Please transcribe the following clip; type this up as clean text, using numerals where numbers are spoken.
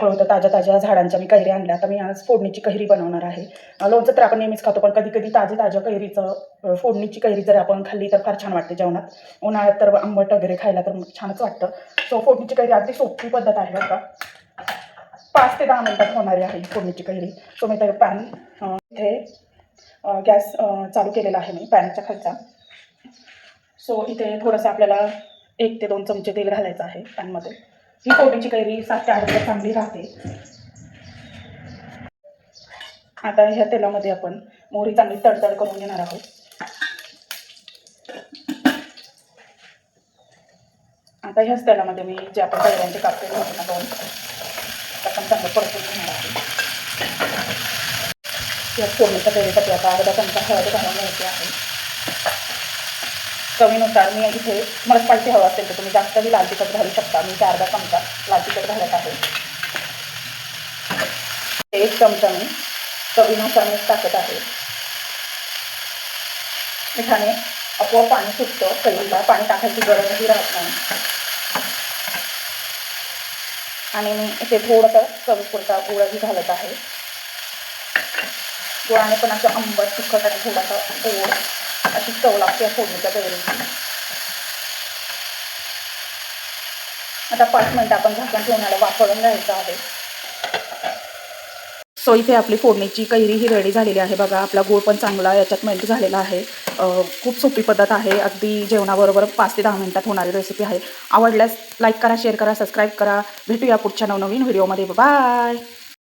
होतं ताज्या ताज्या झाडांच्या मी कैरी आणल्या. आता मी आज फोडणीची कैरी बनवणार आहे. लोणचं तर आपण नेहमीच खातो, पण कधी-कधी ताज्या कैरीचं फोडणीची कैरी जर आपण खाल्ली तर फार छान वाटते जेवणात. उन्हाळ्यात तर आंबट वगैरे खायला तर छानच वाटतं. सो फोडणीची कैरी अगदी सोपी पद्धत आहे बरं का. 5 ते 10 मिनिटात होणारी आहे फोडणीची कैरी. सो मी तर पॅन इथे गॅस चालू केलेला आहे मी पॅनच्या खालचा. सो इथे थोडंसं आपल्याला 1 ते 2 चमचे तेल घालायचं आहे पॅनमध्ये. ही फोडणीची कैरी 7 ते 8 दिवस चांगली राहते. आता ह्या तेलामध्ये आपण मोहरी चांगली तडतड करून घेणार आहोत. आता ह्याच तेलामध्ये मी जे आपण कैऱ्यांचे काप केले होते ना 2, आपण चांगलं परतून घेणार आहोत. या फोडणीच्या कैरीसाठी आता अर्धा चमचा हळद घालून घ्यायची आहे. चवीनुसार मी इथे मला स्पायसी हवं असेल तर तुम्ही जास्तही लाल तिखट घालू शकता. मी 4 चमचा लाल तिखट घालत आहे. 1 चमचा मी चवीनुसार मीठ टाकत आहे. मिठाने आपोआप पाणी सुटतं कैरीला, पाणी टाकायची गरजही राहत नाही. आणि मी इथे थोडंसं चवीपुरता गुळही घालत आहे. गुळाने पण असं आंबट तिखट आणि थोडासा गोड अशी चव लागते फोडणीच्या कैरीची. आता 5 मिनिटं आपण झाकण ठेवून वाफळून घ्यायचं आहे. सो इथे आपली फोडणीची कैरी ही रेडी झालेली आहे. बघा आपला गूळ पण चांगला याच्यात मेल्ट झालेला आहे. खूप सोपी पद्धत आहे. अगदी जेवणाबरोबर 5 ते 10 मिनिटात होणारी रेसिपी आहे. आवडल्यास लाईक करा, शेअर करा, सबस्क्राईब करा. भेटूया पुढच्या नवनवीन व्हिडिओमध्ये. बाय.